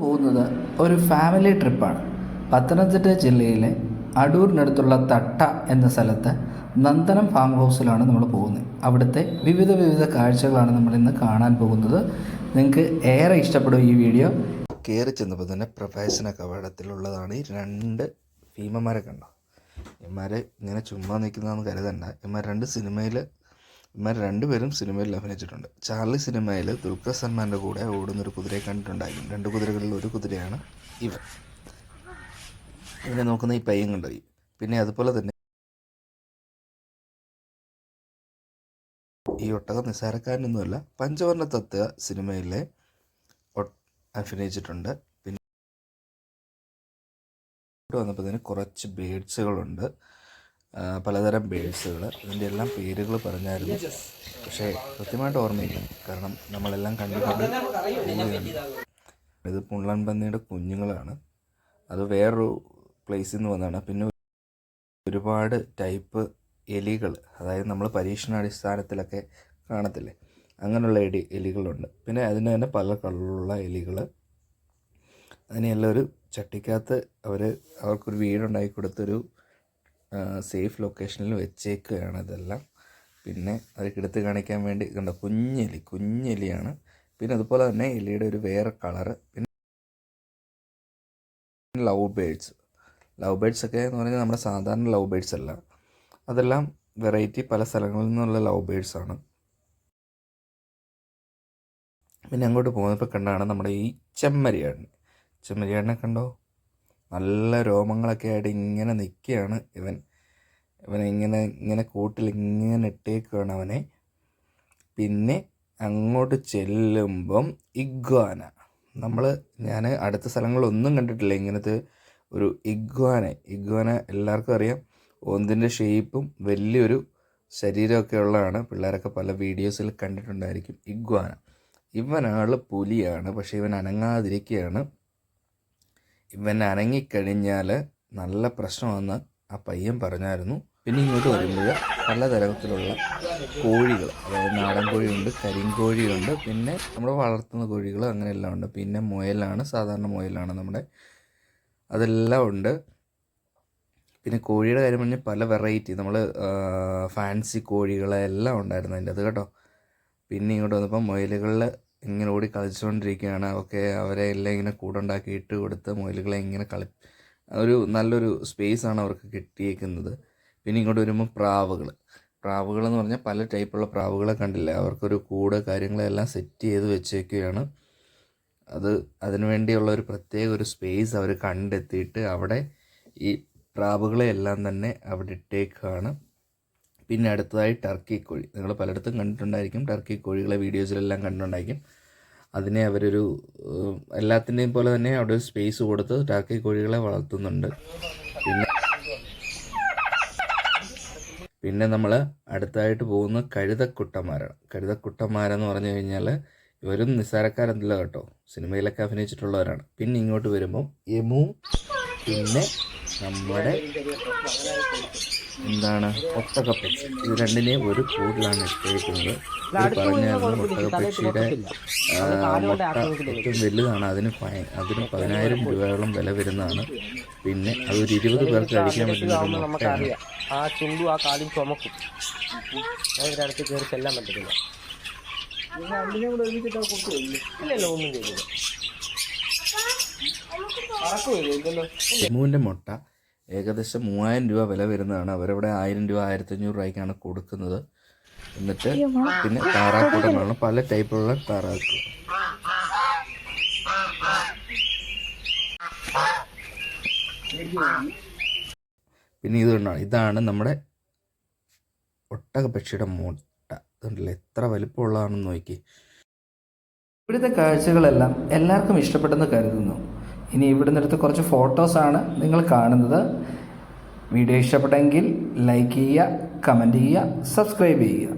പോകുന്നത് ഒരു ഫാമിലി ട്രിപ്പാണ്. പത്തനംതിട്ട ജില്ലയിലെ അടൂരിനടുത്തുള്ള തട്ട എന്ന സ്ഥലത്ത് നന്ദനം ഫാം ഹൗസിലാണ് നമ്മൾ പോകുന്നത്. അവിടുത്തെ വിവിധ കാഴ്ചകളാണ് നമ്മൾ ഇന്ന് കാണാൻ പോകുന്നത്. നിങ്ങൾക്ക് ഏറെ ഇഷ്ടപ്പെടും ഈ വീഡിയോ. കയറി ചെന്നപ്പോൾ തന്നെ പ്രവേശന കവാടത്തിലുള്ളതാണ് ഈ രണ്ട് ഭീമന്മാരെ കണ്ടോ. ഇവന്മാർ ഇങ്ങനെ ചുമ്മാ നിൽക്കുന്നതെന്ന് കരുതണ്ട. ഇവന്മാർ രണ്ടുപേരും സിനിമയിൽ അഭിനയിച്ചിട്ടുണ്ട്. ചാർലി സിനിമയിൽ ദുൽഖർ സൽമാൻ്റെ കൂടെ ഓടുന്നൊരു കുതിരയെ കണ്ടിട്ടുണ്ടായിരുന്നു. രണ്ട് കുതിരകളിൽ ഒരു കുതിരയാണ് ഇവൻ. ഇവനെ നോക്കുന്ന ഈ പയ്യൻ കണ്ടോ. പിന്നെ അതുപോലെ തന്നെ ഈ ഒട്ടകം നിസ്സാരക്കാരനൊന്നുമല്ല. പഞ്ചവർണ്ണ തത്വ സിനിമയിലെ അഭിനയിച്ചിട്ടുണ്ട്. പിന്നെ വന്നപ്പോൾ തന്നെ കുറച്ച് ബേഡ്സുകളുണ്ട്, പലതരം ബേഡ്സുകൾ. ഇതിൻ്റെ എല്ലാം പേരുകൾ പറഞ്ഞായിരുന്നു, പക്ഷേ കൃത്യമായിട്ട് ഓർമ്മയില്ല, കാരണം നമ്മളെല്ലാം കണ്ടിട്ടുണ്ട്. ഇത് മുള്ളൻ പന്നിയുടെ കുഞ്ഞുങ്ങളാണ്. അത് വേറൊരു പ്ലേസിൽ നിന്ന് വന്നതാണ്. പിന്നെ ഒരുപാട് ടൈപ്പ് എലികൾ, അതായത് നമ്മൾ പരീക്ഷണാടിസ്ഥാനത്തിലൊക്കെ കാണത്തില്ലേ, അങ്ങനെയുള്ള എലികളുണ്ട്. പിന്നെ അതിന് തന്നെ പല കളറിലുള്ള എലികൾ. അതിനെല്ലാം ഒരു ചട്ടിക്കകത്ത് അവർക്കൊരു വീടുണ്ടാക്കി കൊടുത്തൊരു സേഫ് ലൊക്കേഷനിൽ വെച്ചേക്കുകയാണ് ഇതെല്ലാം. പിന്നെ അതൊക്കെ എടുത്ത് കാണിക്കാൻ വേണ്ടി കണ്ട കുഞ്ഞെലിയാണ്. പിന്നെ അതുപോലെ തന്നെ എലിയുടെ ഒരു വേറെ കളറ്. പിന്നെ ലവ് ബേഡ്സ് ഒക്കെ എന്ന് പറഞ്ഞാൽ നമ്മുടെ സാധാരണ ലവ് ബേഡ്സ് അല്ല, അതെല്ലാം വെറൈറ്റി പല സ്ഥലങ്ങളിൽ നിന്നുള്ള ലവ് ബേഡ്സ് ആണ്. പിന്നെ അങ്ങോട്ട് പോകുന്നപ്പോൾ കണ്ടാണ് നമ്മുടെ ഈ ചെമ്മരിയാടിനെ കണ്ടോ. നല്ല രോമങ്ങളൊക്കെ ആയിട്ട് ഇങ്ങനെ നിൽക്കുകയാണ് ഇവനെ കൂട്ടിൽ ഇങ്ങനെ ഇട്ടേക്കുകയാണ് അവനെ. പിന്നെ അങ്ങോട്ട് ചെല്ലുമ്പം ഞാൻ അടുത്ത സ്ഥലങ്ങളൊന്നും കണ്ടിട്ടില്ല ഇങ്ങനത്തെ ഒരു ഇഗ്വാന എല്ലാവർക്കും അറിയാം. ഒന്നിൻ്റെ ഷേപ്പും വലിയൊരു ശരീരമൊക്കെ ഉള്ളതാണ്. പിള്ളേരൊക്കെ പല വീഡിയോസിൽ കണ്ടിട്ടുണ്ടായിരിക്കും. ഇവനാൾ പുലിയാണ്, പക്ഷേ ഇവൻ അനങ്ങാതിരിക്കുകയാണ്. ഇവൻ അനങ്ങിക്കഴിഞ്ഞാൽ നല്ല പ്രശ്നമെന്ന് ആ പയ്യൻ പറഞ്ഞായിരുന്നു. പിന്നെ ഇങ്ങോട്ട് വരുമ്പോൾ പലതരത്തിലുള്ള കോഴികൾ, അതായത് നാടൻ കോഴിയുണ്ട്, കരിങ്കോഴിയുണ്ട്, പിന്നെ നമ്മൾ വളർത്തുന്ന കോഴികൾ, അങ്ങനെയെല്ലാം ഉണ്ട്. പിന്നെ സാധാരണ മുയലാണ് അതെല്ലാം ഉണ്ട്. പിന്നെ കോഴിയുടെ കാര്യം പറഞ്ഞാൽ പല വെറൈറ്റി, നമ്മൾ ഫാൻസി കോഴികളെല്ലാം ഉണ്ടായിരുന്നു അതിൻ്റെ അത് കേട്ടോ. പിന്നെ ഇങ്ങോട്ട് വന്നപ്പോൾ മുയലുകളിൽ ഇങ്ങനെ ഓടി കളിച്ചുകൊണ്ടിരിക്കുകയാണ്. അവരെ എല്ലാം ഇങ്ങനെ കൂടുണ്ടാക്കി ഇട്ട് കൊടുത്ത് മുയലുകളെ ഇങ്ങനെ ഒരു നല്ലൊരു സ്പേസാണ് അവർക്ക് കിട്ടിയേക്കുന്നത്. പിന്നെ ഇങ്ങോട്ട് വരുമ്പോൾ പ്രാവുകളെന്ന് പറഞ്ഞാൽ പല ടൈപ്പുള്ള പ്രാവുകളെ കണ്ടില്ല. അവർക്കൊരു കൂട് കാര്യങ്ങളെല്ലാം സെറ്റ് ചെയ്ത് വെച്ചേക്കുകയാണ്. അതിനു വേണ്ടിയുള്ള ഒരു പ്രത്യേക ഒരു സ്പേസ് അവർ കണ്ടെത്തിയിട്ട് അവിടെ ഈ പ്രാവുകളെ എല്ലാം തന്നെ അവിടെ ഇട്ടേക്കാണ്. പിന്നെ അടുത്തതായി ടർക്കി കോഴി, നിങ്ങൾ പലയിടത്തും കണ്ടിട്ടുണ്ടായിരിക്കും. ടർക്കി കോഴികളെ വീഡിയോസിലെല്ലാം കണ്ടിട്ടുണ്ടായിരിക്കും. അതിനെ അവരൊരു എല്ലാത്തിൻ്റെയും പോലെ തന്നെ അവിടെ ഒരു സ്പേസ് കൊടുത്ത് ടർക്കി കോഴികളെ വളർത്തുന്നുണ്ട്. പിന്നെ നമ്മൾ അടുത്തായിട്ട് പോകുന്ന കഴുതക്കുട്ടന്മാരെന്ന് പറഞ്ഞു കഴിഞ്ഞാൽ ഇവരും നിസ്സാരക്കാരല്ല കേട്ടോ, സിനിമയിലൊക്കെ അഭിനയിച്ചിട്ടുള്ളവരാണ്. പിന്നെ ഇങ്ങോട്ട് വരുമ്പം എമുവും പിന്നെ നമ്മുടെ ഒട്ടകപ്പക്ഷി, ഇത് രണ്ടിനെയും ഒരു കൂടിലാണ് ഇട്ടേക്കുന്നത്. ഇത് പറഞ്ഞായിരുന്നു ഒട്ടകപ്പക്ഷിയുടെ മുട്ട ഏറ്റവും വലുതാണ്. അതിന് 10,000 രൂപയോളം വില വരുന്നതാണ്. പിന്നെ അതൊരു 20 പേർക്ക് കഴിക്കാൻ പറ്റുന്ന ഒരു മുട്ടയാണ്. ആ ചുണ്ടും ആ കാലും ചുമക്കും, അടുത്ത് കയറി ചെല്ലാൻ പറ്റത്തില്ല. ഇല്ലല്ലോ, ഒന്നും ചെയ്തില്ല. എമുവിൻ്റെ മുട്ട ഏകദേശം 3,000 രൂപ വില വരുന്നതാണ്. അവരവിടെ 1,000 രൂപ 1,500 രൂപയ്ക്കാണ് കൊടുക്കുന്നത്. എന്നിട്ട് പിന്നെ താറാക്കൂട്ടം, പല ടൈപ്പുള്ള താറാക്ക്. പിന്നെ ഇതാണ് നമ്മുടെ ഒട്ടകപ്പക്ഷിയുടെ മുട്ട. ഇതുണ്ടല്ലോ എത്ര വലിപ്പമുള്ളതാണെന്ന് നോക്കി. ഇവിടുത്തെ കാഴ്ചകളെല്ലാം എല്ലാവർക്കും ഇഷ്ടപ്പെട്ടെന്ന് കരുതുന്നു. ഇനി ഇവിടുന്ന് എടുത്ത കുറച്ച് ഫോട്ടോസാണ് നിങ്ങൾ കാണുന്നത്. വീഡിയോ ഇഷ്ടപ്പെട്ടെങ്കിൽ ലൈക്ക് ചെയ്യുക, കമൻറ്റ് ചെയ്യുക, സബ്സ്ക്രൈബ് ചെയ്യുക.